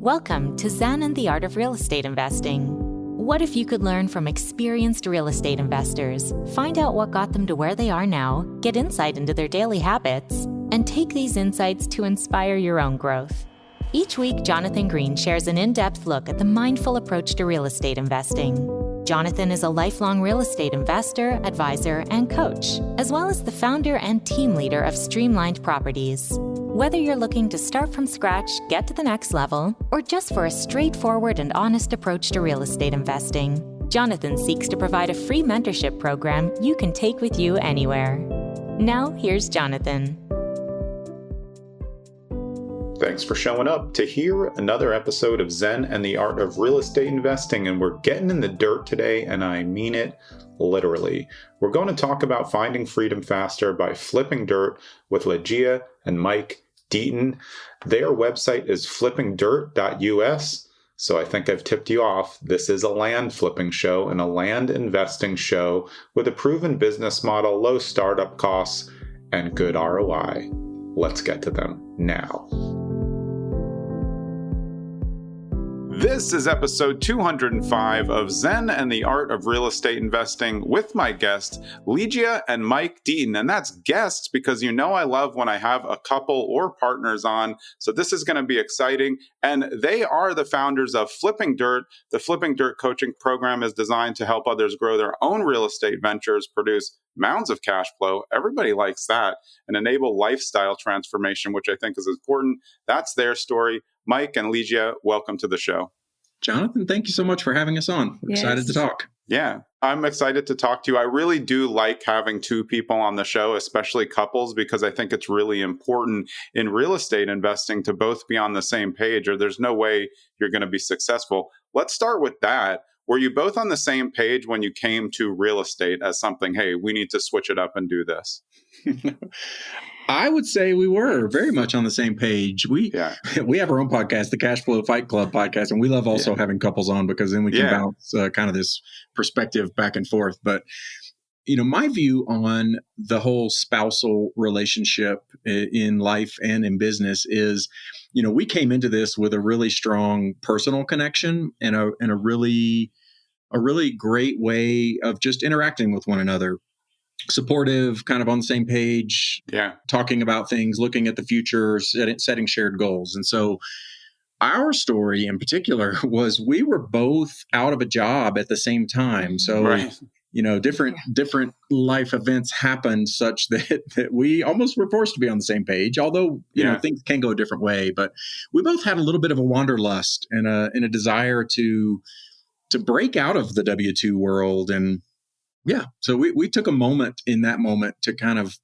Welcome to Zen and the Art of Real Estate Investing. What if you could learn from experienced real estate investors, find out what got them to where they are now, get insight into their daily habits, and take these insights to inspire your own growth? Each week, Jonathan Green shares an in-depth look at the mindful approach to real estate investing. Jonathan is a lifelong real estate investor, advisor, and coach, as well as the founder and team leader of Streamlined Properties. Whether you're looking to start from scratch, get to the next level, or just for a straightforward and honest approach to real estate investing, Jonathan seeks to provide a free mentorship program you can take with you anywhere. Now, here's Jonathan. Thanks for showing up to hear another episode of Zen and the Art of Real Estate Investing, and we're getting in the dirt today, and I mean it literally. We're going to talk about finding freedom faster by flipping dirt with Ligia and Mike Deaton. Their website is flippingdirt.us, so I think I've tipped you off. This is a land flipping show and a land investing show with a proven business model, low startup costs, and good ROI. Let's get to them now. This is episode 205 of Zen and the Art of Real Estate Investing with my guests, Ligia and Mike Deaton. And that's guests because you know I love when I have a couple or partners on. So this is going to be exciting. And they are the founders of Flipping Dirt. The Flipping Dirt coaching program is designed to help others grow their own real estate ventures, produce mounds of cash flow. Everybody likes that. And enable lifestyle transformation, which I think is important. That's their story. Mike and Ligia, welcome to the show. Jonathan, thank you so much for having us on. We're excited to talk. Yeah, I'm excited to talk to you. I really do like having two people on the show, especially couples, because I think it's really important in real estate investing to both be on the same page, or there's no way you're going to be successful. Let's start with that. Were you both on the same page when you came to real estate as something, hey, we need to switch it up and do this? I would say we were very much on the same page. We have our own podcast, the Cash Flow Fight Club podcast, and we love also having couples on because then we can bounce kind of this perspective back and forth. But, you know, my view on the whole spousal relationship in life and in business is, you know, we came into this with a really strong personal connection and a really great way of just interacting with one another. Supportive, kind of on the same page, talking about things, looking at the future, setting shared goals. And so our story in particular was we were both out of a job at the same time. So, you know, different life events happened such that we almost were forced to be on the same page, although, you know, things can go a different way. But we both had a little bit of a wanderlust and a desire to break out of the W-2 world. And so we took a moment in that moment to kind of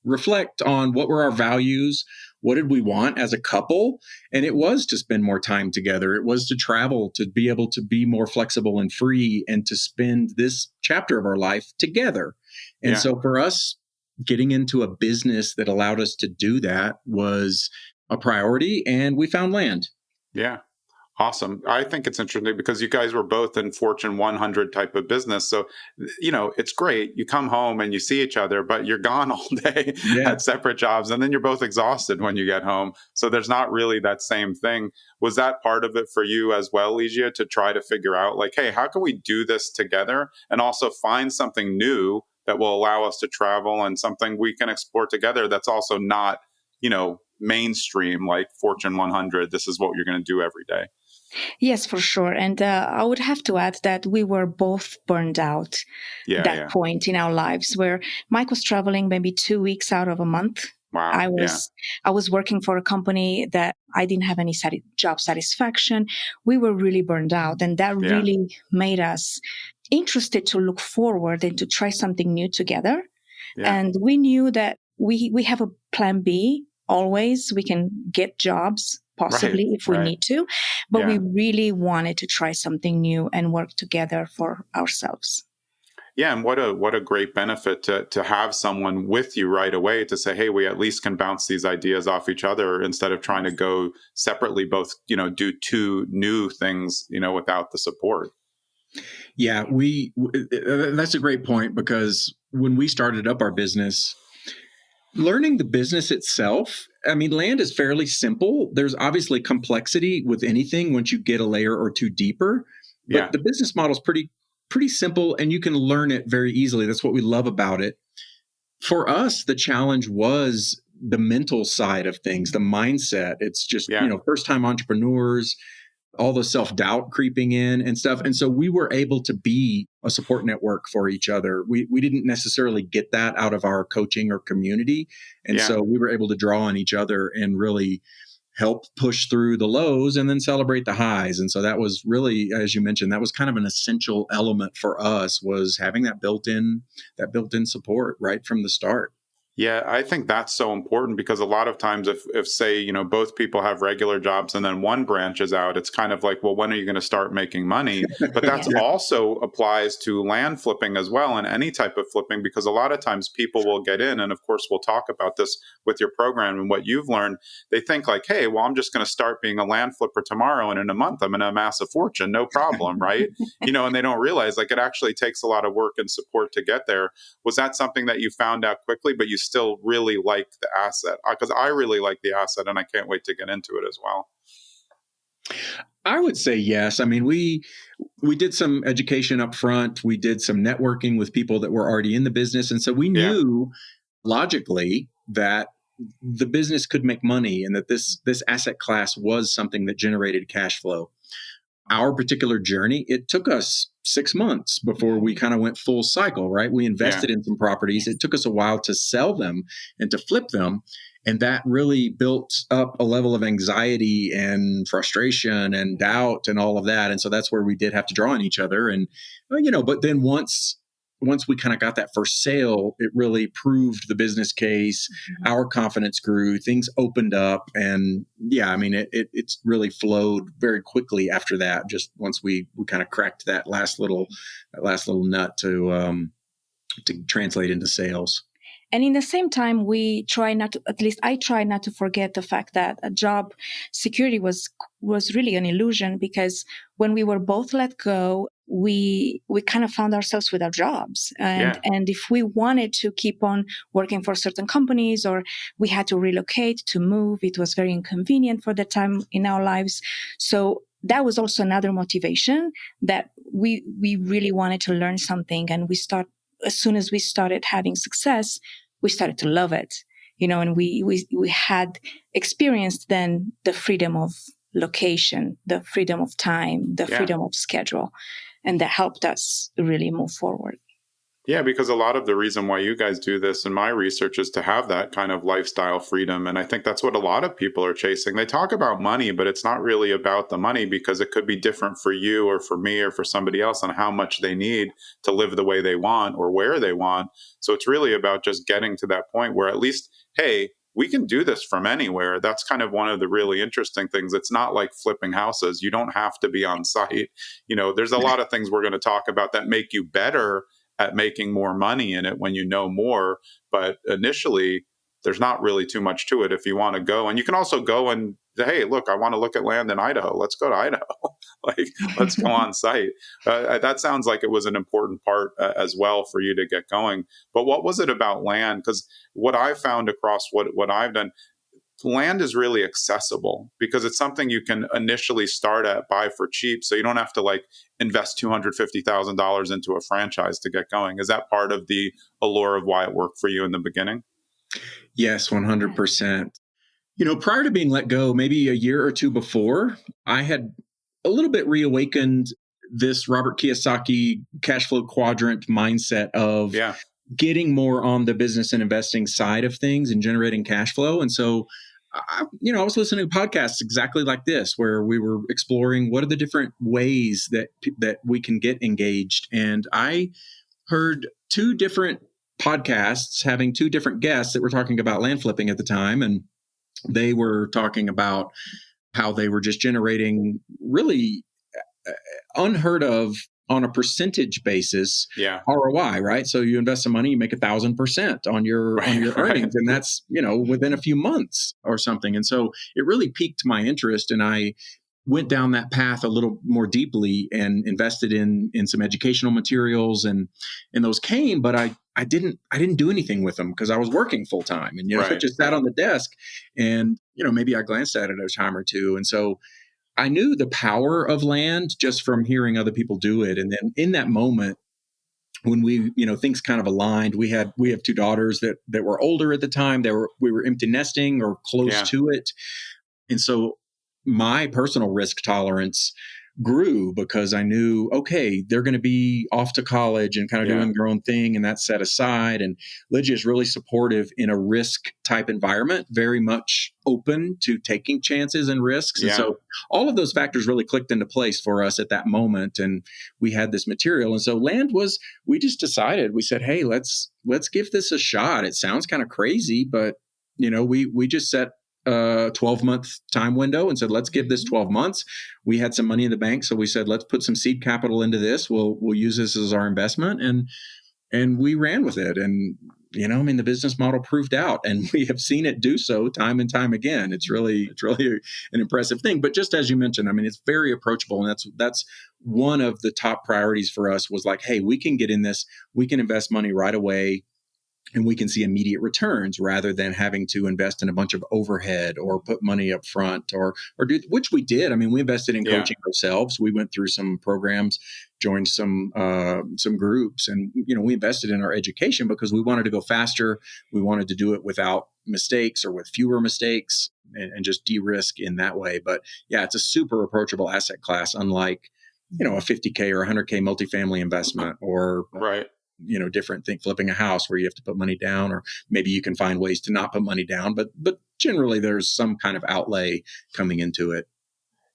reflect on what were our values, what did we want as a couple, and it was to spend more time together. It was to travel, to be able to be more flexible and free, and to spend this chapter of our life together. And so for us, getting into a business that allowed us to do that was a priority, and we found land. Yeah. Awesome. I think it's interesting because you guys were both in Fortune 100 type of business. So, you know, it's great. You come home and you see each other, but you're gone all day at separate jobs. And then you're both exhausted when you get home. So there's not really that same thing. Was that part of it for you as well, Ligia, to try to figure out like, hey, how can we do this together and also find something new that will allow us to travel and something we can explore together that's also not, you know, mainstream like Fortune 100. This is what you're going to do every day. Yes, for sure. And I would have to add that we were both burned out at that point in our lives where Mike was traveling maybe 2 weeks out of a month. Wow. I was working for a company that I didn't have any job satisfaction. We were really burned out, and that really made us interested to look forward and to try something new together. Yeah. And we knew that we have a plan B always. We can get jobs possibly if we need to, but we really wanted to try something new and work together for ourselves. Yeah, and what a great benefit to have someone with you right away to say, hey, we at least can bounce these ideas off each other instead of trying to go separately, both, you know, do two new things, you know, without the support. Yeah, that's a great point because when we started up our business, learning the business itself I mean, land is fairly simple. There's obviously complexity with anything once you get a layer or two deeper. But the business model is pretty simple, and you can learn it very easily. That's what we love about it. For us, the challenge was the mental side of things, the mindset. It's just, first-time entrepreneurs, all the self-doubt creeping in and stuff. And so we were able to be a support network for each other. We didn't necessarily get that out of our coaching or community. And so we were able to draw on each other and really help push through the lows and then celebrate the highs. And so that was really, as you mentioned, that was kind of an essential element for us, was having that built-in support right from the start. Yeah, I think that's so important, because a lot of times if say, both people have regular jobs and then one branches out, it's kind of like, well, when are you going to start making money? But that's also applies to land flipping as well, and any type of flipping, because a lot of times people will get in, and of course we'll talk about this with your program and what you've learned. They think like, hey, well, I'm just going to start being a land flipper tomorrow, and in a month I'm going to amass a fortune, no problem, right? And they don't realize like it actually takes a lot of work and support to get there. Was that something that you found out quickly, but you still really like the asset? Because I really like the asset, and I can't wait to get into it as well. I would say yes. I mean, we did some education up front. We did some networking with people that were already in the business. And so we knew logically that the business could make money, and that this asset class was something that generated cash flow. Our particular journey, it took us 6 months before we kind of went full cycle, right? We invested in some properties. It took us a while to sell them and to flip them. And that really built up a level of anxiety and frustration and doubt and all of that. And so that's where we did have to draw on each other. And, but then once we kind of got that first sale, it really proved the business case. Our confidence grew, things opened up. And it's really flowed very quickly after that. Just once we kind of cracked that last little nut to translate into sales. And in the same time, I try not to forget the fact that a job security was really an illusion, because when we were both let go, we kind of found ourselves without jobs. And if we wanted to keep on working for certain companies, or we had to relocate, to move, it was very inconvenient for the time in our lives. So that was also another motivation, that we really wanted to learn something. And as soon as we started having success, we started to love it, and we had experienced then the freedom of location, the freedom of time, the freedom of schedule. And that helped us really move forward. Yeah, because a lot of the reason why you guys do this in my research is to have that kind of lifestyle freedom. And I think that's what a lot of people are chasing. They talk about money, but it's not really about the money, because it could be different for you or for me or for somebody else on how much they need to live the way they want or where they want. So it's really about just getting to that point where at least, hey, we can do this from anywhere. That's kind of one of the really interesting things. It's not like flipping houses. You don't have to be on site. There's a lot of things we're going to talk about that make you better at making more money in it when you know more. But initially, there's not really too much to it if you want to go. And you can also go and say, hey, look, I want to look at land in Idaho. Let's go to Idaho. Let's go on site. That sounds like it was an important part as well for you to get going. But what was it about land? Because what I found across what I've done, land is really accessible, because it's something you can initially start at, buy for cheap. So you don't have to invest $250,000 into a franchise to get going. Is that part of the allure of why it worked for you in the beginning? Yes, 100%. Prior to being let go, maybe a year or two before, I had a little bit reawakened this Robert Kiyosaki cash flow quadrant mindset of getting more on the business and investing side of things and generating cash flow. And so, I was listening to podcasts exactly like this, where we were exploring what are the different ways that we can get engaged. And I heard 2 different podcasts having 2 different guests that were talking about land flipping at the time. And they were talking about how they were just generating really unheard of, on a percentage basis, ROI, right? So you invest some money, you make 1,000% on your earnings, and that's within a few months or something. And so it really piqued my interest, and I went down that path a little more deeply and invested in some educational materials, and those came, but I didn't do anything with them because I was working full time, and I just sat on the desk, and maybe I glanced at it a time or two, and so I knew the power of land just from hearing other people do it, and then in that moment when we things kind of aligned, we have two daughters that were older at the time. We were empty nesting or close to it, and so my personal risk tolerance grew because I knew, okay, they're going to be off to college and kind of doing their own thing, and that's set aside. And Ligia is really supportive in a risk type environment, very much open to taking chances and risks. And so all of those factors really clicked into place for us at that moment. And we had this material. And so land we just decided, we said, hey, let's give this a shot. It sounds kind of crazy, but we just set a 12-month time window and said, let's give this 12 months. We had some money in the bank, so we said, let's put some seed capital into this. We'll use this as our investment, and we ran with it. And the business model proved out, and we have seen it do so time and time again. It's really an impressive thing. But just as you mentioned, it's very approachable, and that's one of the top priorities for us. Was like, hey, we can get in this, we can invest money right away, and we can see immediate returns rather than having to invest in a bunch of overhead or put money up front or do, which we did. We invested in coaching ourselves. We went through some programs, joined some groups, and, we invested in our education because we wanted to go faster. We wanted to do it without mistakes or with fewer mistakes and just de-risk in that way. But it's a super approachable asset class, unlike, a $50K or $100K multifamily investment or different thing, flipping a house where you have to put money down, or maybe you can find ways to not put money down, but generally there's some kind of outlay coming into it.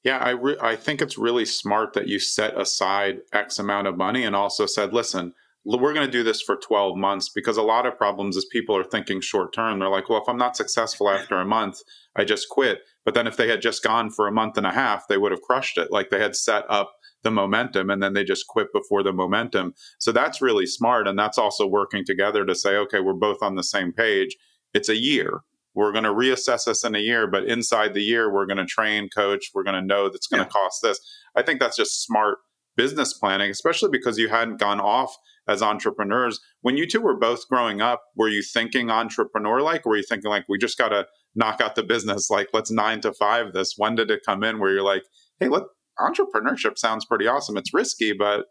Yeah, I think it's really smart that you set aside X amount of money and also said, listen, we're going to do this for 12 months, because a lot of problems is people are thinking short term. They're like, well, if I'm not successful after a month, I just quit. But then if they had just gone for a month and a half, they would have crushed it. Like, they had set up the momentum and then they just quit before the momentum. So that's really smart. And that's also working together to say, okay, we're both on the same page. It's a year. We're going to reassess this in a year, but inside the year, we're going to train, coach. We're going to know that's going to cost this. I think that's just smart business planning, especially because you hadn't gone off as entrepreneurs. When you two were both growing up, were you thinking entrepreneur-like? Or were you thinking like, we just got to knock out the business, like let's 9 to 5 this? When did it come in where you're like, hey, entrepreneurship sounds pretty awesome. It's risky, but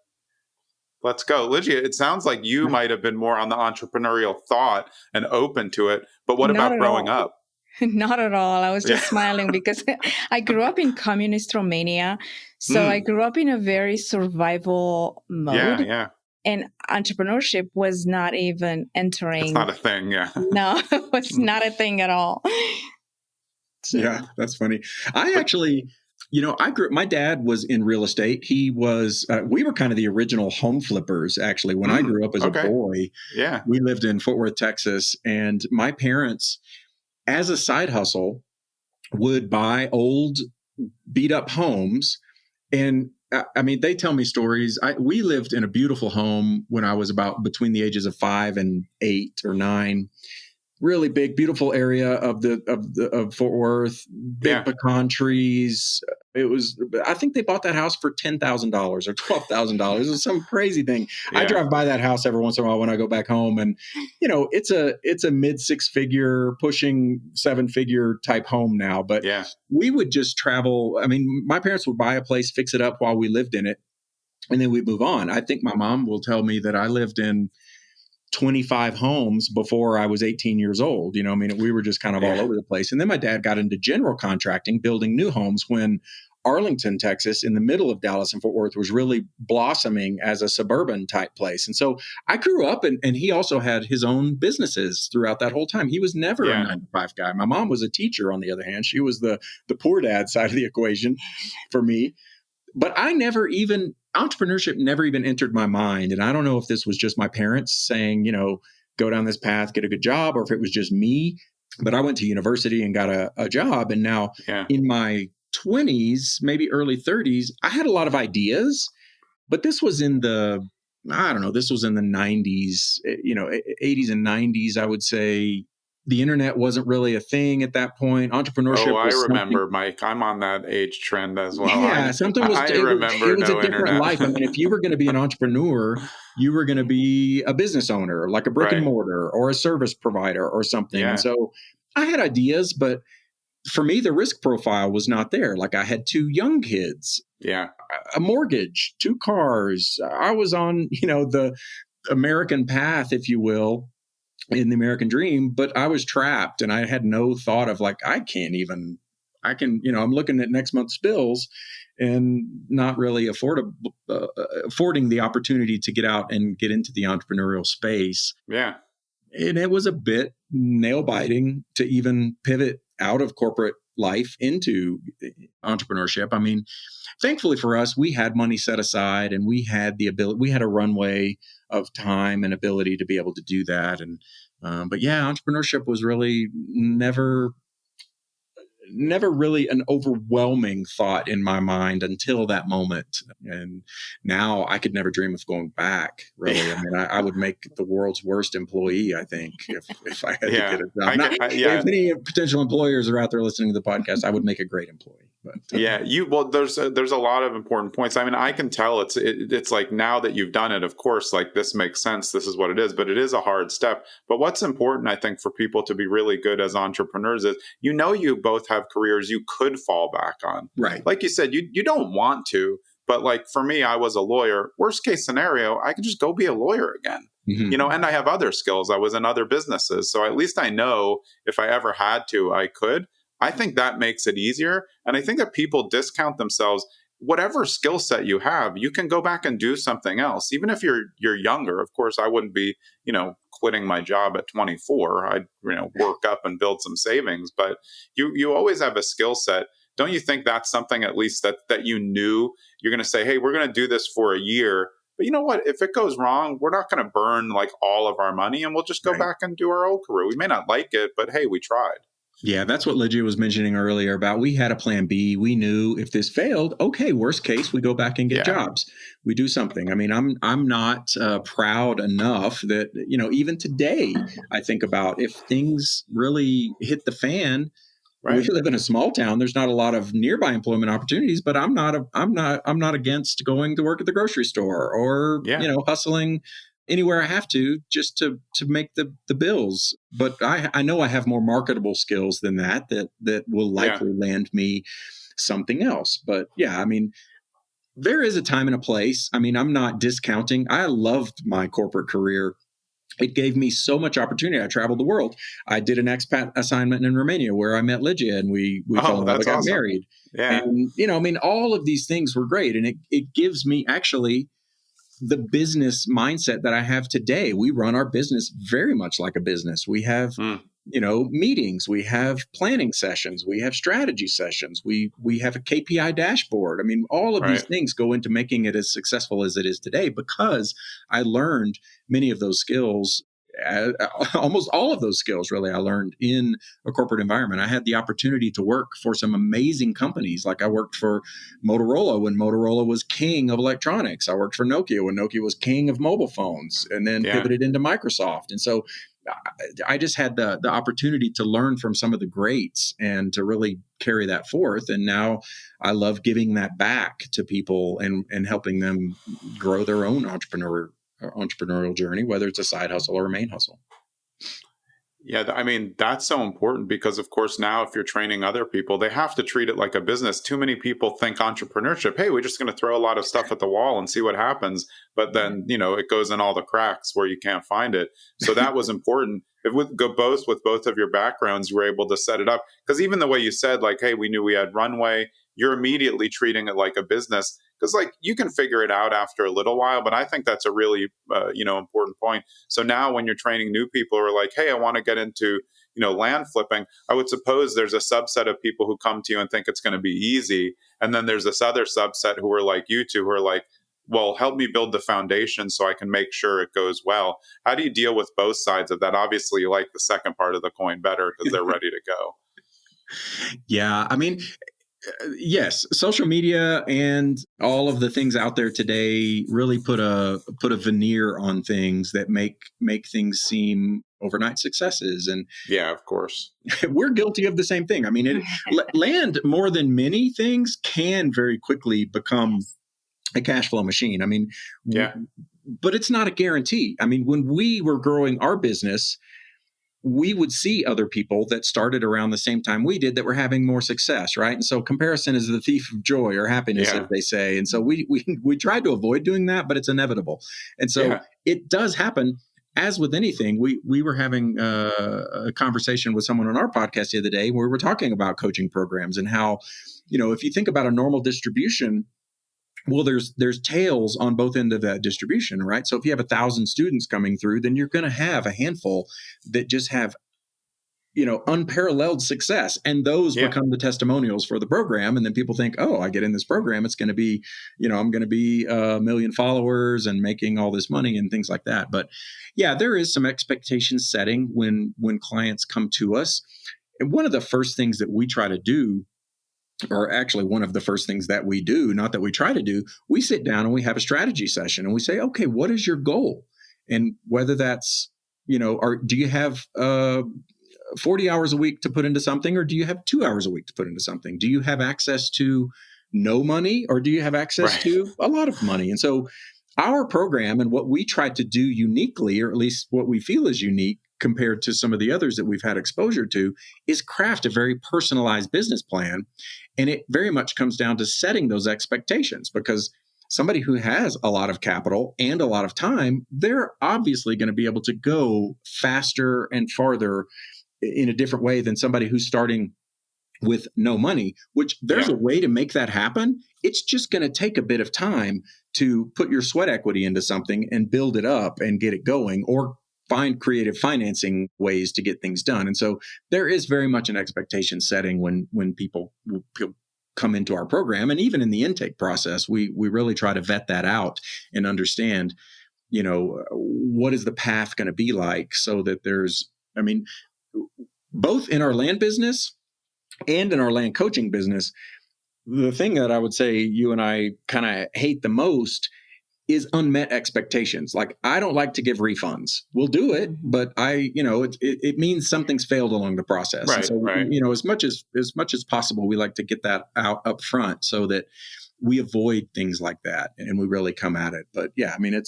let's go. Ligia, it sounds like you might have been more on the entrepreneurial thought and open to it. But what about growing up? Not at all. I was just smiling because I grew up in communist Romania. So I grew up in a very survival mode. Yeah. And entrepreneurship was not even entering. It's not a thing, No, it was not a thing at all. So. Yeah, that's funny. My dad was in real estate. He was, we were kind of the original home flippers, actually. When I grew up as a boy, we lived in Fort Worth, Texas. And my parents, as a side hustle, would buy old beat up homes. And they tell me stories. We lived in a beautiful home when I was about between the ages of 5 and 8 or 9. Really big, beautiful area of Fort Worth, big pecan trees. I think they bought that house for $10,000 or $12,000. It was some crazy thing. I drive by that house every once in a while when I go back home, and it's a mid 6-figure, pushing 7-figure type home now. But we would just travel. My parents would buy a place, fix it up while we lived in it, and then we'd move on. I think my mom will tell me that I lived in 25 homes before I was 18 years old. We were just kind of all over the place. And then my dad got into general contracting, building new homes when Arlington, Texas, in the middle of Dallas and Fort Worth, was really blossoming as a suburban type place. And so I grew up, and he also had his own businesses throughout that whole time. He was never a 9-to-5 guy. My mom was a teacher, on the other hand. She was the poor dad side of the equation for me. But entrepreneurship never even entered my mind. And I don't know if this was just my parents saying, go down this path, get a good job, or if it was just me. But I went to university and got a job. And now in my 20s, maybe early 30s, I had a lot of ideas. But this was in the 90s, 80s and 90s, I would say. The internet wasn't really a thing at that point. Entrepreneurship I was remember, Mike. I'm on that age trend as well. Yeah, something was. I remember it was no a different internet. life. I mean, if you were going to be an entrepreneur, you were going to be a business owner, like a brick and mortar or a service provider or something. Yeah. And so I had ideas, but for me, the risk profile was not there. Like I had 2 young kids, a mortgage, 2 cars. I was on, the American path, if you will, in the American dream, but I was trapped and I had no thought of like, I'm looking at next month's bills and not really affording the opportunity to get out and get into the entrepreneurial space. Yeah. And it was a bit nail biting to even pivot out of corporate life into entrepreneurship. I mean, thankfully for us, we had money set aside and we had the ability, we had a runway of time and ability to be able to do that. And, but yeah, entrepreneurship was really never really an overwhelming thought in my mind until that moment. And now I could never dream of going back, really. I mean, I would make the world's worst employee, I think, if I had to get a job. If any potential employers are out there listening to the podcast, I would make a great employee. But there's a lot of important points. I mean, I can tell it's like now that you've done it, of course, like this makes sense. This is what it is, but it is a hard step. But what's important, I think, for people to be really good as entrepreneurs is, you both have careers you could fall back on. Right. Like you said, you don't want to, but like for me, I was a lawyer. Worst case scenario, I could just go be a lawyer again. Mm-hmm. And I have other skills. I was in other businesses. So at least I know if I ever had to, I could. I think that makes it easier. And I think that people discount themselves. Whatever skill set you have, you can go back and do something else. Even if you're younger, of course, I wouldn't be, quitting my job at 24. I'd, work up and build some savings. But you always have a skill set. Don't you think that's something at least that you knew you're going to say, hey, we're going to do this for a year. But you know what? If it goes wrong, we're not going to burn like all of our money and we'll just go back and do our old career. We may not like it, but hey, we tried. Yeah, that's what Ligia was mentioning earlier about we had a plan B. We knew if this failed, okay, worst case, we go back and get jobs. We do something. I mean, I'm not proud enough that, even today, I think about if things really hit the fan. Right. We live in a small town. There's not a lot of nearby employment opportunities, but I'm not against going to work at the grocery store or hustling anywhere I have to just to make the bills. But I know I have more marketable skills than that will likely land me something else. But yeah, I mean, there is a time and a place. I mean, I'm not discounting. I loved my corporate career. It gave me so much opportunity. I traveled the world. I did an expat assignment in Romania where I met Ligia and we fell in love and got married. Yeah. And, all of these things were great. And it gives me actually the business mindset that I have today. We run our business very much like a business. We have, meetings, we have planning sessions, we have strategy sessions, we have a KPI dashboard. I mean, all of these things go into making it as successful as it is today because I learned many of those skills. Almost all of those skills, really, I learned in a corporate environment. I had the opportunity to work for some amazing companies. Like I worked for Motorola when Motorola was king of electronics. I worked for Nokia when Nokia was king of mobile phones and then pivoted into Microsoft. And so I just had the opportunity to learn from some of the greats and to really carry that forth. And now I love giving that back to people and helping them grow their own entrepreneurial journey, whether it's a side hustle or a main hustle. Yeah, I mean, that's so important because, of course, now if you're training other people, they have to treat it like a business. Too many people think entrepreneurship, hey, we're just going to throw a lot of stuff at the wall and see what happens. But then, it goes in all the cracks where you can't find it. So that was important. If we go with both of your backgrounds, you were able to set it up. Because even the way you said, like, hey, we knew we had runway, you're immediately treating it like a business. Because like you can figure it out after a little while, but I think that's a really, important point. So now when you're training new people who are like, hey, I want to get into, land flipping, I would suppose there's a subset of people who come to you and think it's going to be easy. And then there's this other subset who are like you two who are like, well, help me build the foundation so I can make sure it goes well. How do you deal with both sides of that? Obviously, you like the second part of the coin better because they're ready to go. Yeah, I mean, yes, social media and all of the things out there today really put a veneer on things that make things seem overnight successes. And yeah, of course, we're guilty of the same thing. I mean, land more than many things can very quickly become a cash flow machine. I mean, yeah, but it's not a guarantee. I mean, when we were growing our business, we would see other people that started around the same time we did that were having more success, right? And so comparison is the thief of joy or happiness, as they say. And so we tried to avoid doing that, but it's inevitable. And so it does happen. As with anything, we were having a conversation with someone on our podcast the other day where we were talking about coaching programs and how, if you think about a normal distribution, well, there's tails on both ends of that distribution, right? So if you have 1,000 students coming through, then you're going to have a handful that just have, unparalleled success. And those become the testimonials for the program. And then people think, oh, I get in this program, it's going to be, I'm going to be 1 million followers and making all this money and things like that. But yeah, there is some expectation setting when clients come to us. And one of the first things that we try to do, or actually one of the first things that we do, not that we try to do, we sit down and we have a strategy session and we say, okay, what is your goal? And whether that's, do you have 40 hours a week to put into something, or do you have 2 hours a week to put into something? Do you have access to no money, or do you have access to a lot of money? And so our program and what we try to do uniquely, or at least what we feel is unique compared to some of the others that we've had exposure to, is craft a very personalized business plan. And it very much comes down to setting those expectations, because somebody who has a lot of capital and a lot of time, they're obviously going to be able to go faster and farther in a different way than somebody who's starting with no money, which there's a way to make that happen. It's just going to take a bit of time to put your sweat equity into something and build it up and get it going, or find creative financing ways to get things done. And so there is very much an expectation setting when people come into our program. And even in the intake process, we really try to vet that out and understand, what is the path going to be like, so that both in our land business and in our land coaching business, the thing that I would say you and I kind of hate the most is unmet expectations. Like, I don't like to give refunds. We'll do it, but it means something's failed along the process. Right, and so, as much as possible, we like to get that out up front so that we avoid things like that and we really come at it. But yeah, I mean,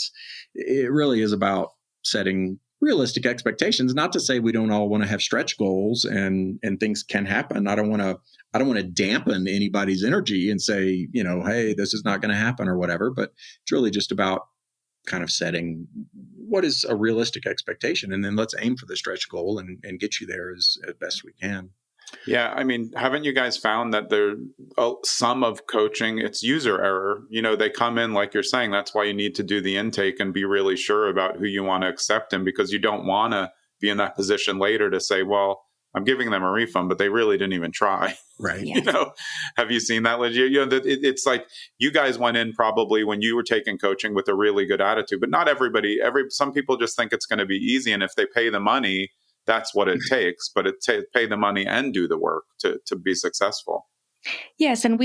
it really is about setting realistic expectations. Not to say we don't all want to have stretch goals and things can happen. I don't want to dampen anybody's energy and say, hey, this is not going to happen or whatever. But it's really just about kind of setting what is a realistic expectation, and then let's aim for the stretch goal and get you there as best we can. Yeah. I mean, haven't you guys found that some of coaching, it's user error? They come in, like you're saying, that's why you need to do the intake and be really sure about who you want to accept in, because you don't want to be in that position later to say, well, I'm giving them a refund, but they really didn't even try. Right. Have you seen that, Ligia? It's like you guys went in probably when you were taking coaching with a really good attitude, but not everybody. Some people just think it's going to be easy, and if they pay the money, that's what it takes. But pay the money and do the work to be successful. Yes, and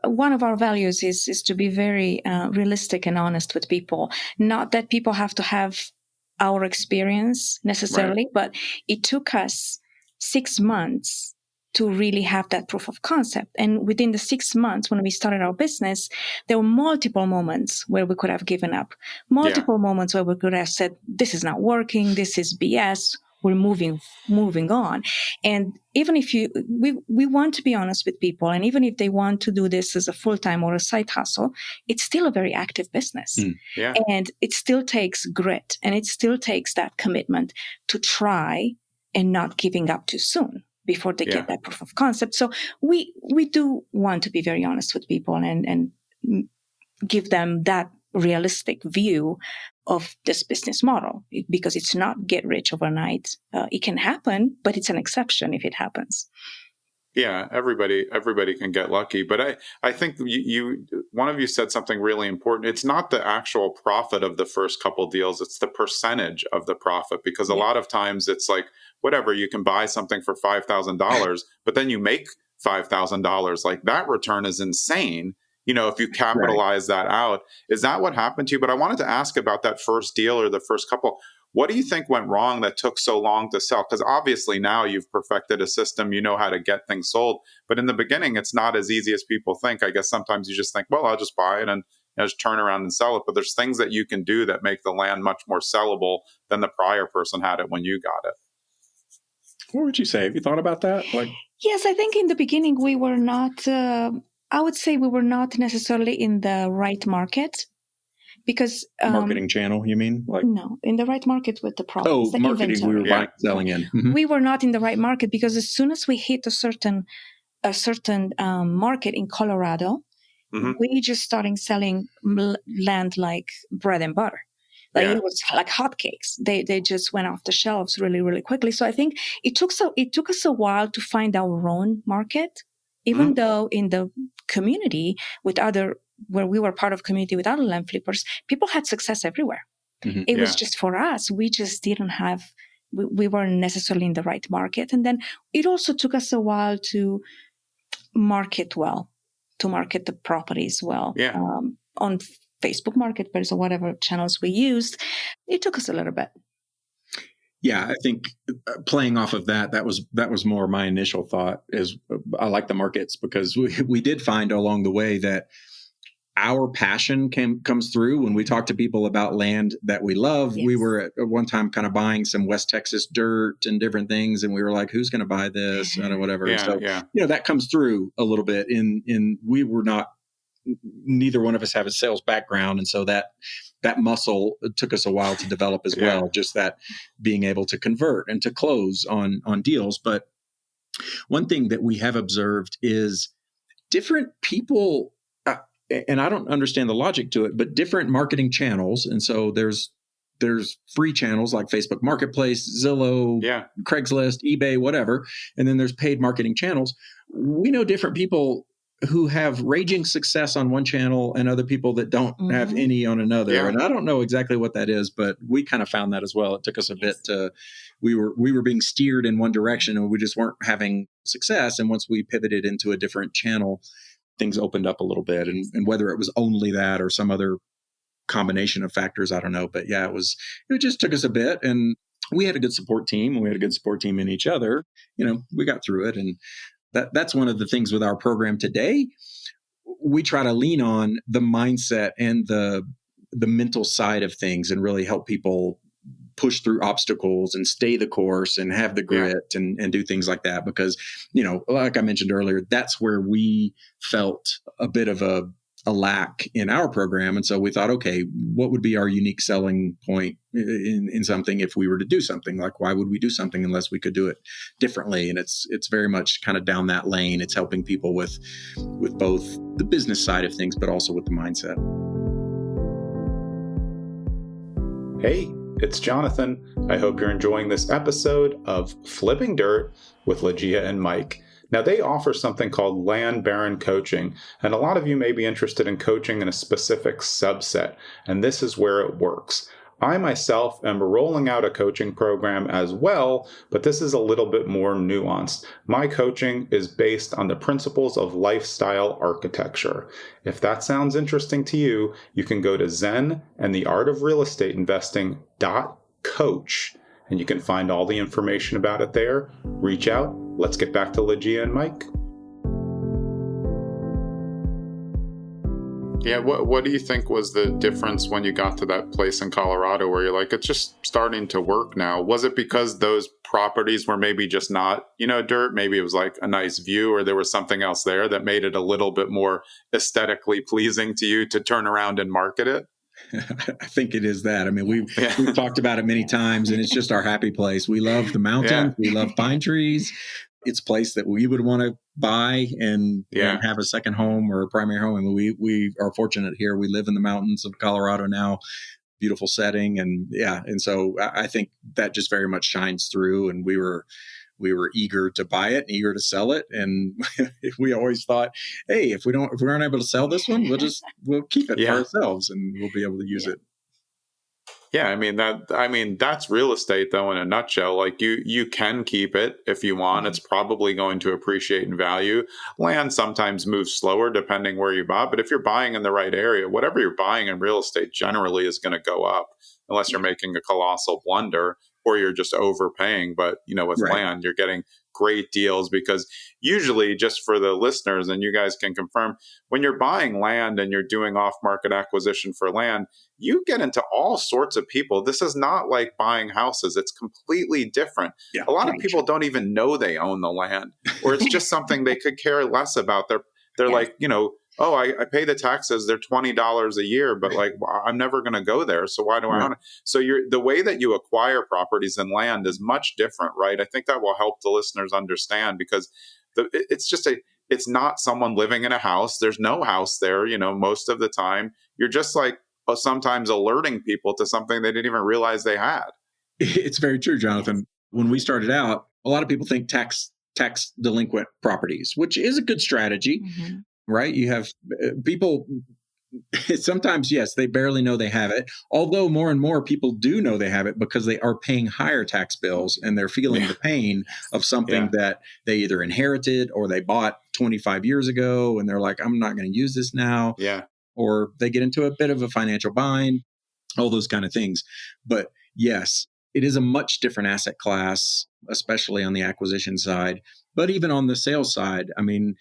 one of our values is to be very realistic and honest with people. Not that people have to have our experience necessarily, but it took us 6 months to really have that proof of concept. And within the 6 months, when we started our business, there were multiple moments where we could have given up, multiple moments where we could have said, this is not working, this is BS, we're moving on. And even if we want to be honest with people, and even if they want to do this as a full-time or a side hustle, it's still a very active business. And it still takes grit, and it still takes that commitment to try and not giving up too soon before they get that proof of concept. So we do want to be very honest with people and give them that realistic view of this business model, because it's not get rich overnight. It can happen, but it's an exception if it happens. Yeah, everybody can get lucky. But I think one of you said something really important. It's not the actual profit of the first couple deals. It's the percentage of the profit, because a lot of times it's like, whatever, you can buy something for $5,000, but then you make $5,000. Like, that return is insane. If you capitalize that out. Is that what happened to you? But I wanted to ask about that first deal or the first couple. What do you think went wrong that took so long to sell? Because obviously now you've perfected a system, you know how to get things sold. But in the beginning, it's not as easy as people think. I guess sometimes you just think, well, I'll just buy it and just turn around and sell it. But there's things that you can do that make the land much more sellable than the prior person had it when you got it. What would you say? Have you thought about that? Yes, I think in the beginning we were not, I would say we were not necessarily in the right market. Because marketing channel, you mean? No, in the right market with the products. The marketing inventory. We were buying, selling in. Mm-hmm. We were not in the right market because as soon as we hit a certain market in Colorado, we just started selling land like bread and butter. It was like hotcakes. They just went off the shelves really, really quickly. So I think it took us a while to find our own market, even though in the community where we were part of community with other land flippers, people had success everywhere. Mm-hmm. It was just for us. We just didn't have, we weren't necessarily in the right market. And then it also took us a while to market the properties well. Yeah. On Facebook Marketplace or whatever channels we used, it took us a little bit. Yeah, I think playing off of that was more my initial thought is I like the markets because we did find along the way that our passion comes through when we talk to people about land that we love. Yes. We were at one time kind of buying some West Texas dirt and different things. And we were like, who's going to buy this? And whatever. That comes through a little bit we were neither one of us have a sales background. And so that muscle took us a while to develop as well. Just that being able to convert and to close on deals. But one thing that we have observed is different people, and I don't understand the logic to it, but different marketing channels. And so there's free channels like Facebook Marketplace, Zillow, Craigslist, eBay, whatever. And then there's paid marketing channels. We know different people who have raging success on one channel and other people that don't have any on another. Yeah. And I don't know exactly what that is, but we kind of found that as well. It took us a bit to, we were being steered in one direction and we just weren't having success. And once we pivoted into a different channel, things opened up a little bit, and whether it was only that or some other combination of factors, I don't know. But yeah, it just took us a bit, and we had a good support team, and we had a good support team in each other. We got through it, and that's one of the things with our program today. We try to lean on the mindset and the mental side of things, and really help people push through obstacles and stay the course and have the grit and do things like that. Because, like I mentioned earlier, that's where we felt a bit of a lack in our program. And so we thought, okay, what would be our unique selling point in something if we were to do something? Like, why would we do something unless we could do it differently? And it's very much kind of down that lane. It's helping people with both the business side of things, but also with the mindset. Hey, it's Jonathan. I hope you're enjoying this episode of Flipping Dirt with Ligia and Mike. Now, they offer something called Land Baron Coaching, and a lot of you may be interested in coaching in a specific subset, and this is where it works. I myself am rolling out a coaching program as well, but this is a little bit more nuanced. My coaching is based on the principles of lifestyle architecture. If that sounds interesting to you, you can go to zenandtheartofrealestateinvesting.coach, and you can find all the information about it there. Reach out. Let's get back to Ligia and Mike. Yeah, what do you think was the difference when you got to that place in Colorado where you're like, it's just starting to work now? Was it because those properties were maybe just not, dirt? Maybe it was like a nice view, or there was something else there that made it a little bit more aesthetically pleasing to you to turn around and market it? I think it is that. I mean, we've talked about it many times, and it's just our happy place. We love the mountains. We love pine trees. It's a place that we would want to buy and have a second home or a primary home. I mean, we are fortunate here. We live in the mountains of Colorado now, beautiful setting. And so I think that just very much shines through, and we were eager to buy it and eager to sell it. And we always thought, hey, if we aren't able to sell this one, we'll keep it for ourselves and we'll be able to use it. Yeah, I mean that's real estate though in a nutshell. Like you can keep it if you want. It's probably going to appreciate in value. Land sometimes moves slower depending where you buy, but if you're buying in the right area, whatever you're buying in real estate generally is going to go up. unless you're making a colossal blunder or you're just overpaying. But, with land, you're getting great deals, because usually, just for the listeners, and you guys can confirm, when you're buying land and you're doing off-market acquisition for land, you get into all sorts of people. This is not like buying houses. It's completely different. Yeah, a lot of people don't even know they own the land, or it's just something they could care less about. They're like, oh, I pay the taxes. They're $20 a year, but like, I'm never going to go there. So why do I own it? So the way that you acquire properties and land is much different, right? I think that will help the listeners understand, because it's not someone living in a house. There's no house there. Most of the time you're just like, sometimes alerting people to something they didn't even realize they had. It's very true, Jonathan. When we started out, a lot of people think tax delinquent properties, which is a good strategy, right? You have people, sometimes, yes, they barely know they have it. Although more and more people do know they have it, because they are paying higher tax bills and they're feeling the pain of something that they either inherited or they bought 25 years ago. And they're like, I'm not going to use this now. Yeah. Or they get into a bit of a financial bind, all those kind of things. But yes, it is a much different asset class, especially on the acquisition side, but even on the sales side. I mean,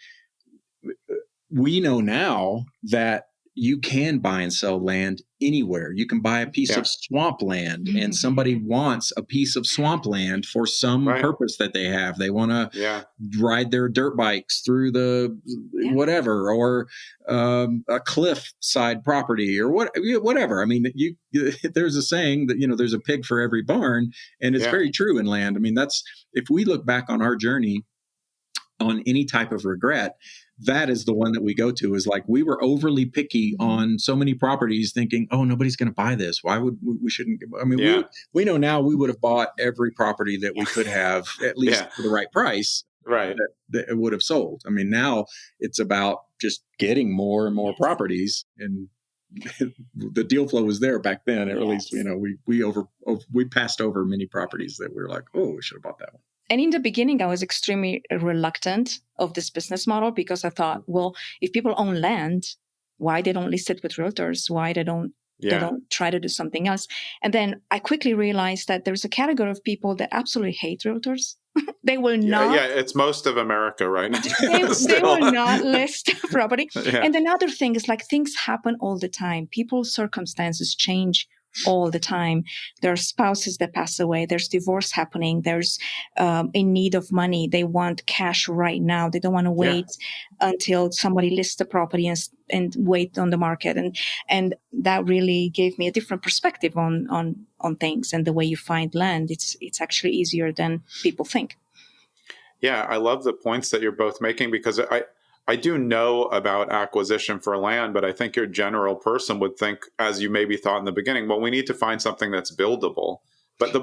we know now that you can buy and sell land anywhere. You can buy a piece of swampland, and somebody wants a piece of swampland for some purpose that they have. They want to ride their dirt bikes through the whatever, or a cliff side property, or whatever. I mean, there's a saying that, there's a pig for every barn, and it's very true in land. I mean, if we look back on our journey on any type of regret, that is the one that we go to, is like, we were overly picky on so many properties, thinking, oh, nobody's going to buy this. Why would we shouldn't? I mean, we know now we would have bought every property that we could have, at least for the right price, that it would have sold. I mean, now it's about just getting more and more properties, and the deal flow was there back then. At least, we passed over many properties that we were like, oh, we should have bought that one. And in the beginning, I was extremely reluctant of this business model, because I thought, well, if people own land, why they don't list it with realtors? Why they don't try to do something else? And then I quickly realized that there's a category of people that absolutely hate realtors. They will not. Yeah, it's most of America right now. They will not list property. And another thing is, like, things happen all the time. People's circumstances change all the time. There are spouses that pass away. There's divorce happening. There's in need of money. They want cash right now. They don't want to wait until somebody lists the property and wait on the market. And that really gave me a different perspective on things and the way you find land. It's actually easier than people think. Yeah, I love the points that you're both making, because I do know about acquisition for land, but I think your general person would think, as you maybe thought in the beginning, well, we need to find something that's buildable. But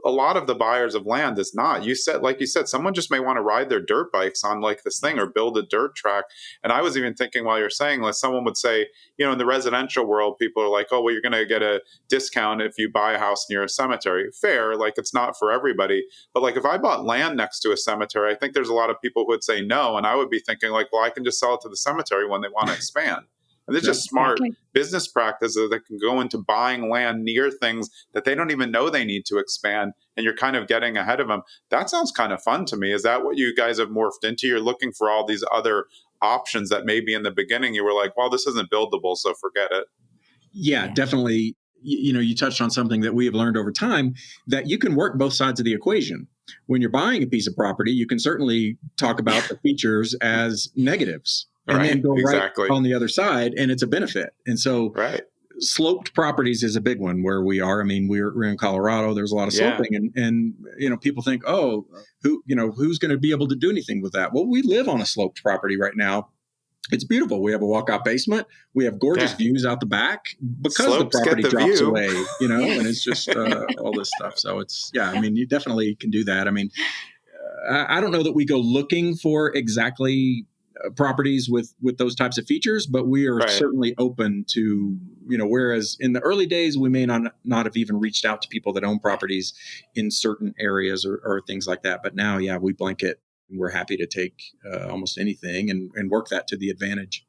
a lot of the buyers of land is not. Like you said, someone just may want to ride their dirt bikes on like this thing, or build a dirt track. And I was even thinking while you're saying, like, someone would say, in the residential world, people are like, oh, well, you're going to get a discount if you buy a house near a cemetery. Fair. Like, it's not for everybody. But like, if I bought land next to a cemetery, I think there's a lot of people who would say no. And I would be thinking like, well, I can just sell it to the cemetery when they want to expand. And they're just smart business practices that can go into buying land near things that they don't even know they need to expand. And you're kind of getting ahead of them. That sounds kind of fun to me. Is that what you guys have morphed into? You're looking for all these other options that maybe in the beginning you were like, well, this isn't buildable, so forget it. Yeah, definitely. You touched on something that we have learned over time, that you can work both sides of the equation. When you're buying a piece of property, you can certainly talk about the features as negatives. And then go right on the other side, and it's a benefit. And so sloped properties is a big one where we are. I mean, we're in Colorado. There's a lot of sloping, and people think, oh, who's going to be able to do anything with that? Well, we live on a sloped property right now. It's beautiful. We have a walkout basement. We have gorgeous views out the back, because slopes, the property drops away, and it's just all this stuff. So it's, I mean, you definitely can do that. I mean, I don't know that we go looking for exactly properties with those types of features, but we are certainly open to, whereas in the early days, we may not have even reached out to people that own properties in certain areas or things like that. But now, we blanket, and we're happy to take almost anything and work that to the advantage.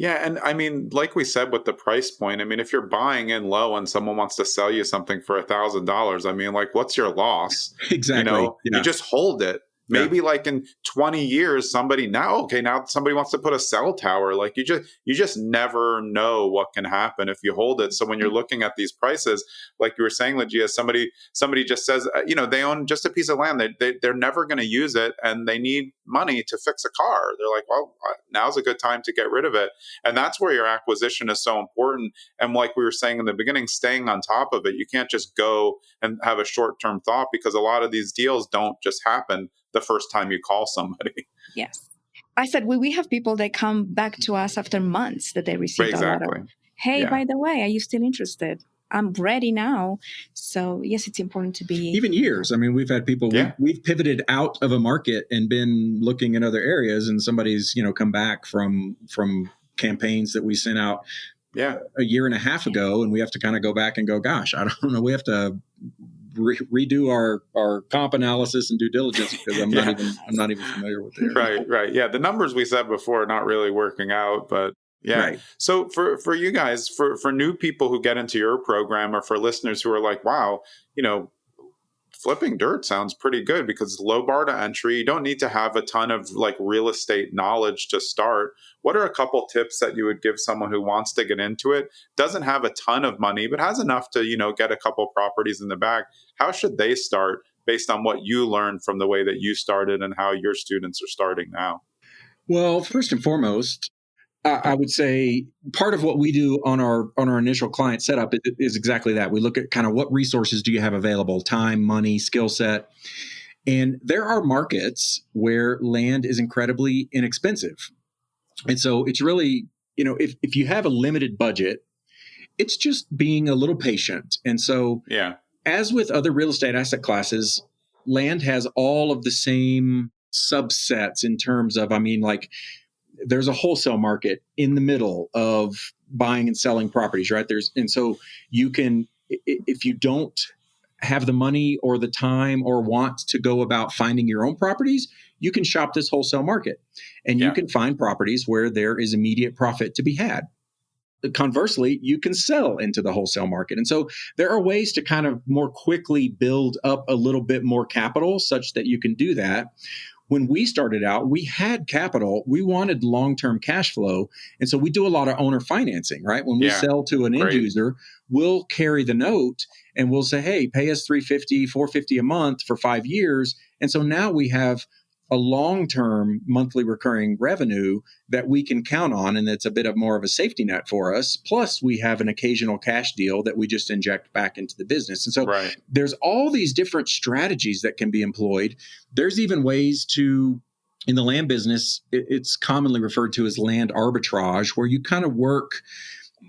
Yeah. And I mean, like we said with the price point, I mean, if you're buying in low and someone wants to sell you something for $1,000, I mean, like, what's your loss? Exactly. You just hold it. Maybe like in 20 years, now somebody wants to put a cell tower. Like you just never know what can happen if you hold it. So when you're looking at these prices, like you were saying, Ligia, somebody just says, they own just a piece of land. They're never going to use it and they need money to fix a car. They're like, well, now's a good time to get rid of it. And that's where your acquisition is so important. And like we were saying in the beginning, staying on top of it. You can't just go and have a short-term thought, because a lot of these deals don't just happen the first time you call somebody. Yes. I said, we have people that come back to us after months that they received a letter. Hey, by the way, are you still interested? I'm ready now. So yes, it's important to be. Even years. I mean, we've had people, we've pivoted out of a market and been looking in other areas, and somebody's, come back from campaigns that we sent out a year and a half ago. And we have to kind of go back and go, gosh, I don't know. We have to redo our comp analysis and due diligence, because I'm not even familiar with it. Right. Yeah. The numbers we said before are not really working out, but yeah. Right. So for you guys, for new people who get into your program, or for listeners who are like, wow, flipping dirt sounds pretty good, because it's low bar to entry. You don't need to have a ton of like real estate knowledge to start. What are a couple tips that you would give someone who wants to get into it, doesn't have a ton of money, but has enough to, get a couple properties in the bag? How should they start based on what you learned from the way that you started and how your students are starting now? Well, first and foremost, I would say part of what we do on our initial client setup is exactly that. We look at kind of what resources do you have available: time, money, skill set. And there are markets where land is incredibly inexpensive. And so it's really, if you have a limited budget, it's just being a little patient. And so as with other real estate asset classes, land has all of the same subsets in terms of, there's a wholesale market in the middle of buying and selling properties, right? And so you can, if you don't have the money or the time or want to go about finding your own properties, you can shop this wholesale market, and you can find properties where there is immediate profit to be had. Conversely, you can sell into the wholesale market. And so there are ways to kind of more quickly build up a little bit more capital such that you can do that. When we started out, we had capital. We wanted long-term cash flow. And so we do a lot of owner financing, right? When we sell to an end user, we'll carry the note and we'll say, hey, pay us $350, $450 a month for 5 years. And so now we have a long-term monthly recurring revenue that we can count on, and that's a bit of more of a safety net for us. Plus, we have an occasional cash deal that we just inject back into the business. And so there's all these different strategies that can be employed. There's even ways to, in the land business, it's commonly referred to as land arbitrage, where you kind of work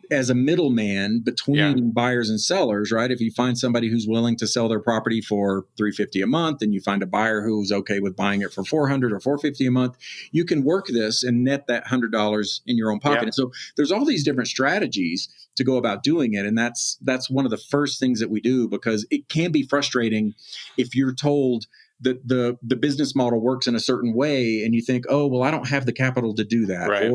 as a middleman between buyers and sellers, right? If you find somebody who's willing to sell their property for $350 a month, and you find a buyer who's okay with buying it for $400 or $450 a month, you can work this and net that $100 in your own pocket. And so there's all these different strategies to go about doing it. And that's one of the first things that we do, because it can be frustrating if you're told that the business model works in a certain way and you think, oh, well, I don't have the capital to do that.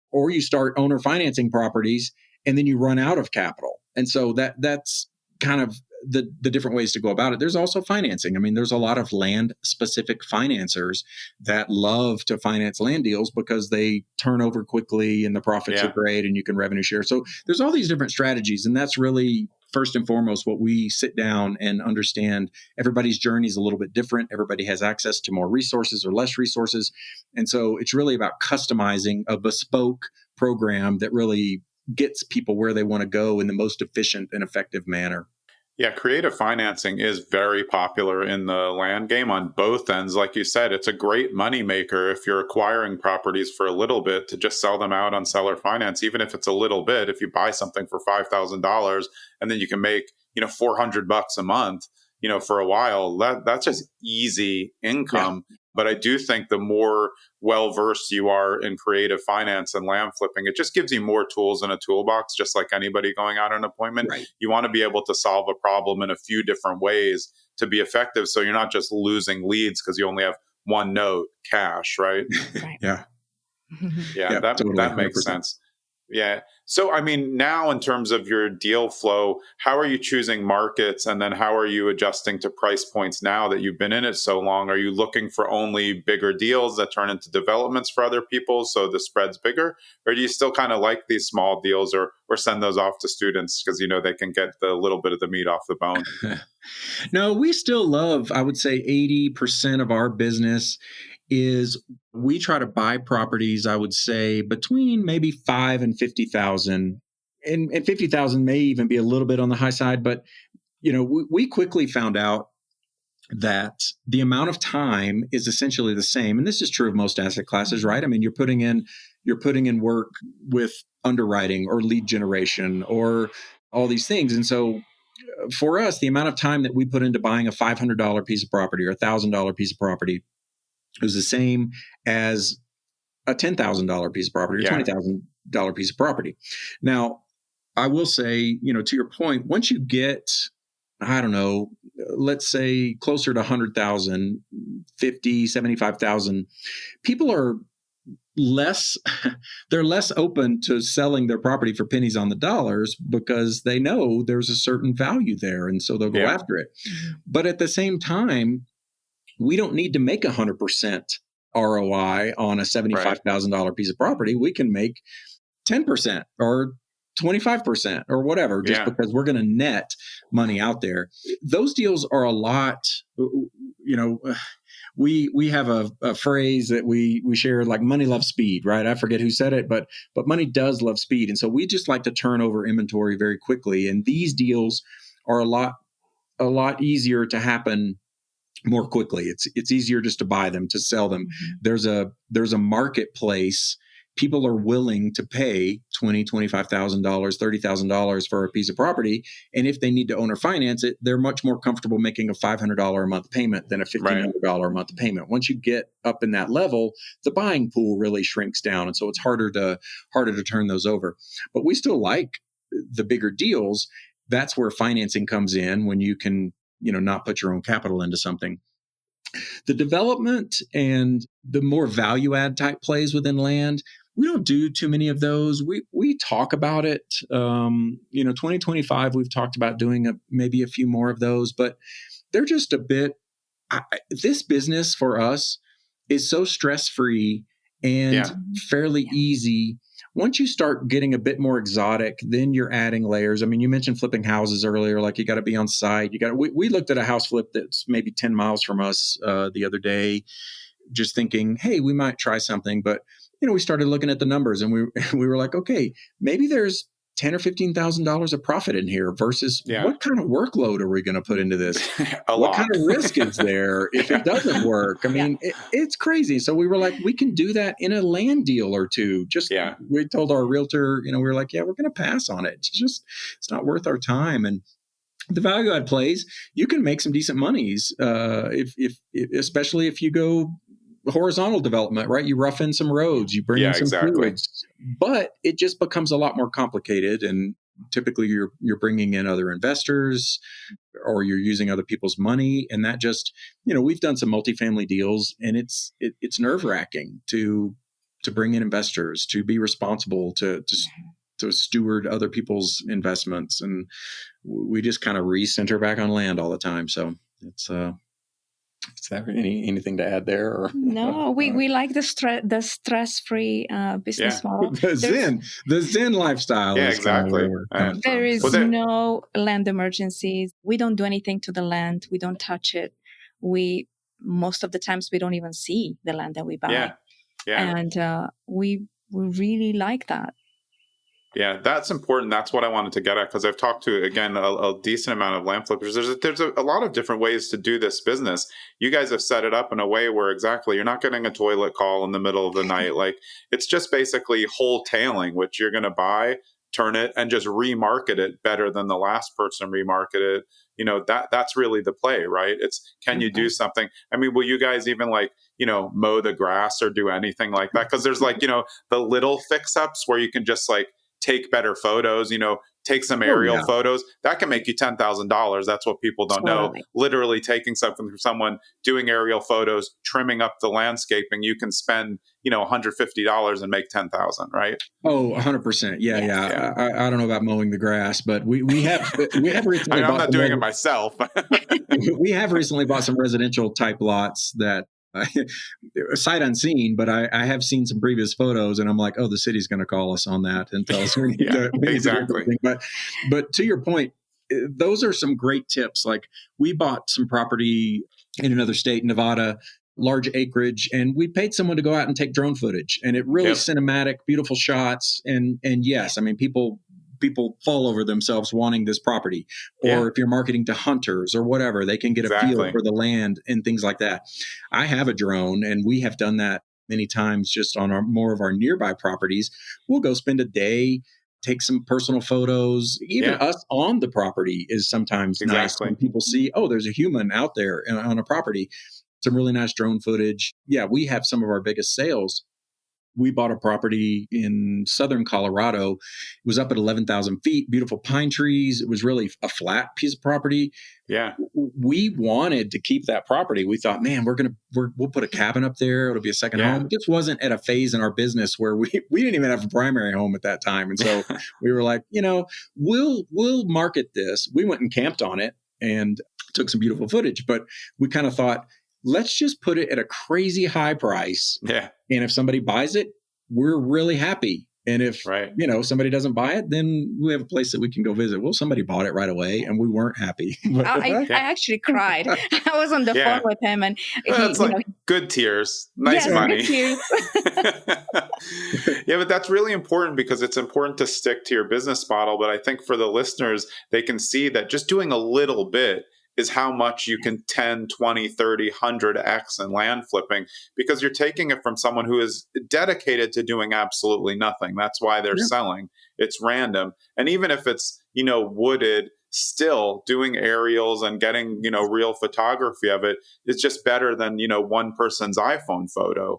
Or you start owner financing properties and then you run out of capital. And so that's kind of the different ways to go about it. There's also financing. I mean, there's a lot of land specific financers that love to finance land deals because they turn over quickly and the profits are great and you can revenue share. So there's all these different strategies. And that's really first and foremost what we sit down and understand. Everybody's journey is a little bit different. Everybody has access to more resources or less resources. And so it's really about customizing a bespoke program that really gets people where they want to go in the most efficient and effective manner. Yeah, creative financing is very popular in the land game on both ends. Like you said, it's a great moneymaker if you're acquiring properties for a little bit to just sell them out on seller finance, even if it's a little bit. If you buy something for $5,000 and then you can make, $400 a month, for a while, that's just easy income. Yeah. But I do think the more well-versed you are in creative finance and land flipping, it just gives you more tools in a toolbox, just like anybody going out on an appointment. Right. You want to be able to solve a problem in a few different ways to be effective. So you're not just losing leads because you only have one note, cash, right? Right. Yeah. Yeah, that makes 100%. sense. Yeah. So, I mean, now in terms of your deal flow, how are you choosing markets? And then how are you adjusting to price points now that you've been in it so long? Are you looking for only bigger deals that turn into developments for other people so the spread's bigger? Or do you still kind of like these small deals or send those off to students because, they can get the little bit of the meat off the bone? No, we still love, I would say 80% of our business is we try to buy properties, I would say between maybe 5 and 50,000. And 50,000 may even be a little bit on the high side, but we quickly found out that the amount of time is essentially the same. And this is true of most asset classes, right? I mean, you're putting in work with underwriting or lead generation or all these things. And so for us, the amount of time that we put into buying a $500 piece of property or a $1,000 piece of property is the same as a $10,000 piece of property or $20,000 piece of property. Now, I will say, to your point, once you get, I don't know, let's say closer to 100,000, 50, 75,000, people are they're less open to selling their property for pennies on the dollars because they know there's a certain value there. And so they'll go after it. But at the same time, we don't need to make 100% ROI on a $75,000 piece of property. We can make 10% or 25% or whatever, just because we're going to net money out there. Those deals are a lot, we have a phrase that we share, like money loves speed, right? I forget who said it, but money does love speed. And so we just like to turn over inventory very quickly. And these deals are a lot easier to happen more quickly. It's easier just to buy them, to sell them. Mm-hmm. There's a marketplace. People are willing to pay $20,000, $25,000, $30,000 for a piece of property. And if they need to own or finance it, they're much more comfortable making a $500 a month payment than a $1,500 a month payment. Once you get up in that level, the buying pool really shrinks down. And so it's harder to turn those over. But we still like the bigger deals. That's where financing comes in, when you can, not put your own capital into something. The development and the more value add type plays within land, we don't do too many of those. We talk about it. 2025, we've talked about doing maybe a few more of those, but they're just a bit. This business for us is so stress-free and fairly easy. Once you start getting a bit more exotic, then you're adding layers. I mean, you mentioned flipping houses earlier, like you got to be on site. We looked at a house flip that's maybe 10 miles from us the other day, just thinking, hey, we might try something. But, we started looking at the numbers and we were like, okay, maybe there's $10,000 or $15,000 of profit in here versus what kind of workload are we going to put into this? What kind of risk is there if it doesn't work? I mean, it's crazy. So we were like, we can do that in a land deal or two. We told our realtor, we were like, we're going to pass on it. It's not worth our time. And the value add plays, you can make some decent monies especially if you go horizontal development, right? You rough in some roads, you bring in some fluids, but it just becomes a lot more complicated. And typically you're bringing in other investors or you're using other people's money. And that just, we've done some multifamily deals and it's nerve wracking to bring in investors, to be responsible, to steward other people's investments. And we just kind of recenter back on land all the time. So is there anything to add there? Or? No, we like the stress-free business model. The Zen lifestyle. Yeah, exactly. There is no land emergencies. We don't do anything to the land. We don't touch it. Most of the times we don't even see the land that we buy. And we really like that. Yeah, that's important. That's what I wanted to get at, because I've talked to, again, a decent amount of land flippers. There's a lot of different ways to do this business. You guys have set it up in a way where you're not getting a toilet call in the middle of the night. Like, it's just basically wholetailing, which you're going to buy, turn it, and just remarket it better than the last person remarketed it. That's really the play, right? It's, can you do something? I mean, will you guys even mow the grass or do anything like that? Because there's the little fix-ups where you can just take better photos, take some aerial photos, that can make you $10,000. That's what people don't know. Literally taking something from someone, doing aerial photos, trimming up the landscaping, you can spend, $150 and make $10,000, right? Oh, 100%. Yeah. I don't know about mowing the grass, but we have recently I'm not doing it myself. We have recently bought some residential type lots that sight unseen, but I have seen some previous photos and I'm like, oh, the city's going to call us on that and tell us we need to exactly. But to your point, those are some great tips. Like we bought some property in another state, Nevada, large acreage, and we paid someone to go out and take drone footage, and it really cinematic, beautiful shots. And yes, I mean, people fall over themselves wanting this property, or if you're marketing to hunters or whatever, they can get a feel for the land and things like that. I have a drone, and we have done that many times just on more of our nearby properties. We'll go spend a day, take some personal photos. Even us on the property is sometimes nice when people see, oh, there's a human out there on a property. Some really nice drone footage. Yeah, we have some of our biggest sales. We bought a property in southern Colorado. It was up at 11,000 feet, beautiful pine trees. It was really a flat piece of property. Yeah. We wanted to keep that property. We thought, man, we'll put a cabin up there. It'll be a second home. It just wasn't at a phase in our business where we didn't even have a primary home at that time. And so we were like, we'll market this. We went and camped on it and took some beautiful footage, but we kind of thought, let's just put it at a crazy high price. Yeah. And if somebody buys it, we're really happy. And if, somebody doesn't buy it, then we have a place that we can go visit. Well, somebody bought it right away and we weren't happy. I actually cried. I was on the phone with him and it's good tears, nice money. Good tears. Yeah, but that's really important because it's important to stick to your business model. But I think for the listeners, they can see that just doing a little bit is how much you can 10, 20, 30, 100x in land flipping, because you're taking it from someone who is dedicated to doing absolutely nothing. That's why they're selling. It's random. And even if it's, wooded, still doing aerials and getting, real photography of it is just better than, one person's iPhone photo,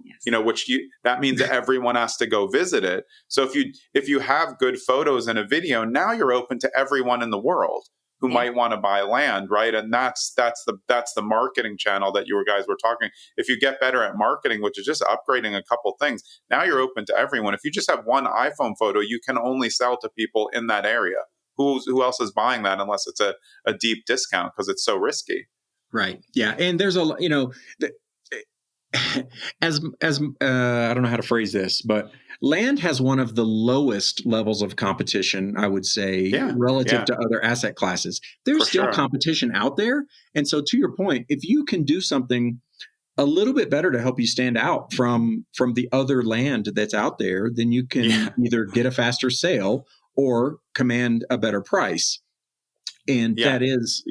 that means that everyone has to go visit it. So if you have good photos in a video, now you're open to everyone in the world who might want to buy land, right? And that's the marketing channel that you guys were talking. If you get better at marketing, which is just upgrading a couple things, now you're open to everyone. If you just have one iPhone photo, you can only sell to people in that area. Who else is buying that unless it's a deep discount because it's so risky? Right. Yeah. And there's I don't know how to phrase this, but land has one of the lowest levels of competition, I would say, relative to other asset classes. There's still competition out there. And so to your point, if you can do something a little bit better to help you stand out from the other land that's out there, then you can either get a faster sale or command a better price. And that is,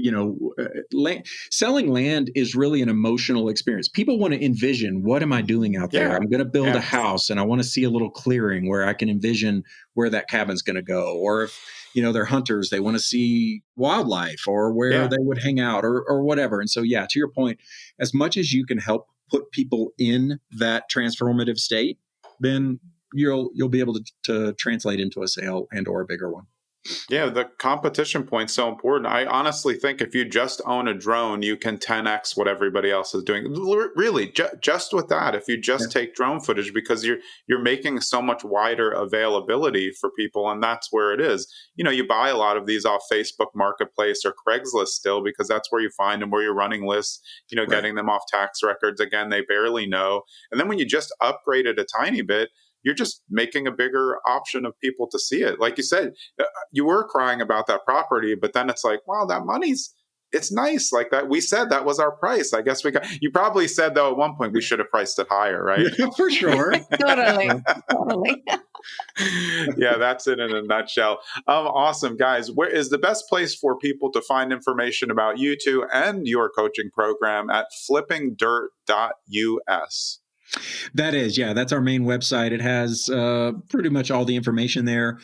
selling land is really an emotional experience. People want to envision, what am I doing out there? I'm going to build a house and I want to see a little clearing where I can envision where that cabin's going to go. Or if, they're hunters, they want to see wildlife or where they would hang out or whatever. And so, to your point, as much as you can help put people in that transformative state, then you'll be able to translate into a sale and or a bigger one. Yeah, the competition point's so important. I honestly think if you just own a drone, you can 10x what everybody else is doing. Really, just with that, if you just take drone footage, because you're making so much wider availability for people, and that's where it is. You buy a lot of these off Facebook Marketplace or Craigslist still, because that's where you find them, where you're running lists, getting them off tax records. Again, they barely know. And then when you just upgrade it a tiny bit, you're just making a bigger option of people to see it. Like you said, you were crying about that property, but then it's like, wow, that it's nice. Like that, we said that was our price. I guess you probably said though at one point we should have priced it higher, right? Yeah, for sure. Totally. Yeah, that's it in a nutshell. Awesome, guys. Where is the best place for people to find information about you two and your coaching program? At flippingdirt.us. That is, that's our main website. It has pretty much all the information there.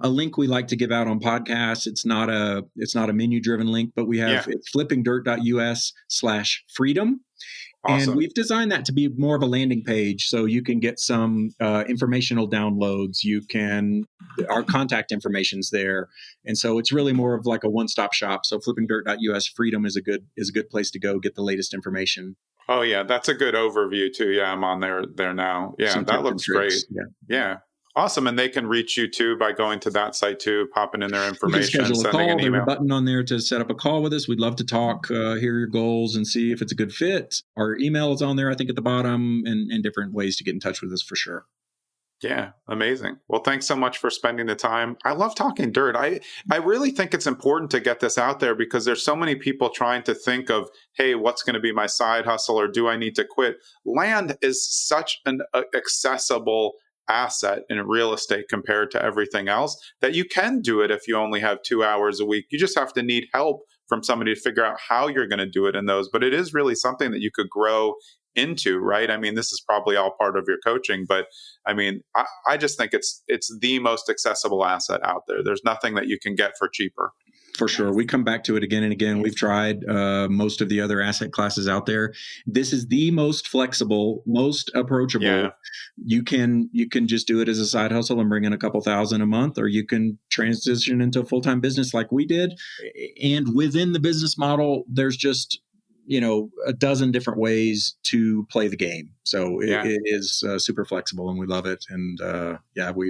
A link we like to give out on podcasts. It's not a menu driven link, but we have it's flippingdirt.us/freedom. Awesome. And we've designed that to be more of a landing page, so you can get some informational downloads. Our contact information's there, and so it's really more of like a one-stop shop. So flippingdirt.us Freedom is a good place to go get the latest information. Oh yeah, that's a good overview too. Yeah, I'm on there now. Yeah, that looks great. Yeah. Awesome. And they can reach you too by going to that site too, popping in their information, schedule a sending call. an email. There's a button on there to set up a call with us. We'd love to talk, hear your goals, and see if it's a good fit. Our email is on there, I think, at the bottom, and different ways to get in touch with us for sure. Yeah, amazing. Well, thanks so much for spending the time. I love talking dirt. I really think it's important to get this out there because there's so many people trying to think of, hey, what's going to be my side hustle, or do I need to quit? Land is such an accessible asset in real estate compared to everything else that you can do it if you only have 2 hours a week. You just have to need help from somebody to figure out how you're going to do it in those. But it is really something that you could grow into, right? I mean, this is probably all part of your coaching, but I mean, I just think it's the most accessible asset out there. There's nothing that you can get for cheaper. For sure. We come back to it again and again. We've tried most of the other asset classes out there. This is the most flexible, most approachable. Yeah. You can just do it as a side hustle and bring in a couple thousand a month, or you can transition into a full-time business like we did. And within the business model, there's just a dozen different ways to play the game. So it is super flexible, and we love it. And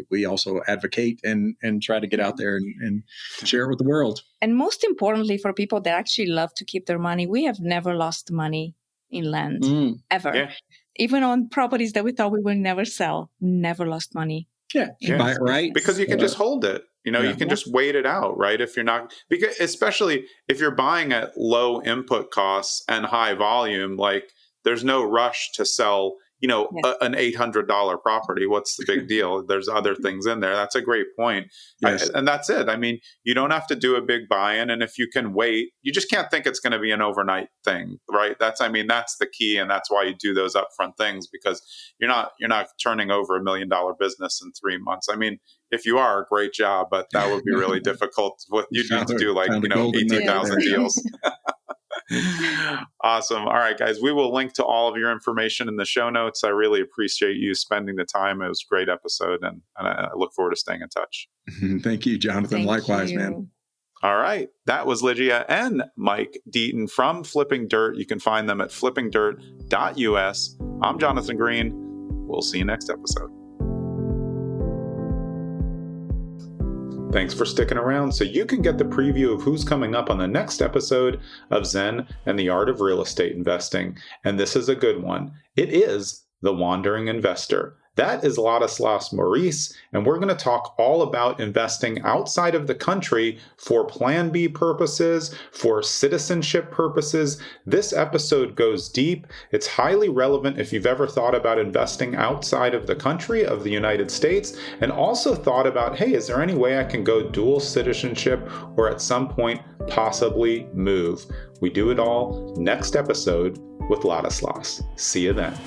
we also advocate and try to get out there and share it with the world. And most importantly, for people that actually love to keep their money, we have never lost money in land, ever. Yeah. Even on properties that we thought we would never sell, never lost money. Yeah, you buy it right. Because you can just hold it. You can just wait it out, right? If you're not, because especially if you're buying at low input costs and high volume, like there's no rush to sell, an $800 property. What's the big deal? There's other things in there. That's a great point. Yes. And that's it. I mean, you don't have to do a big buy-in. And if you can wait, you just can't think it's going to be an overnight thing, right? That's the key. And that's why you do those upfront things, because you're not turning over $1 million business in 3 months. I mean, if you are, great job, but that would be really difficult. You need to do 18,000 deals. Awesome. All right, guys, we will link to all of your information in the show notes. I really appreciate you spending the time. It was a great episode, and I look forward to staying in touch. Thank you, Jonathan. Likewise, man. All right. That was Ligia and Mike Deaton from Flipping Dirt. You can find them at flippingdirt.us. I'm Jonathan Green. We'll see you next episode. Thanks for sticking around so you can get the preview of who's coming up on the next episode of Zen and the Art of Real Estate Investing. And this is a good one. It is The Wandering Investor. That is Ladislas Maurice, and we're going to talk all about investing outside of the country for Plan B purposes, for citizenship purposes. This episode goes deep. It's highly relevant if you've ever thought about investing outside of the country of the United States, and also thought about, hey, is there any way I can go dual citizenship or at some point possibly move? We do it all next episode with Ladislas. See you then.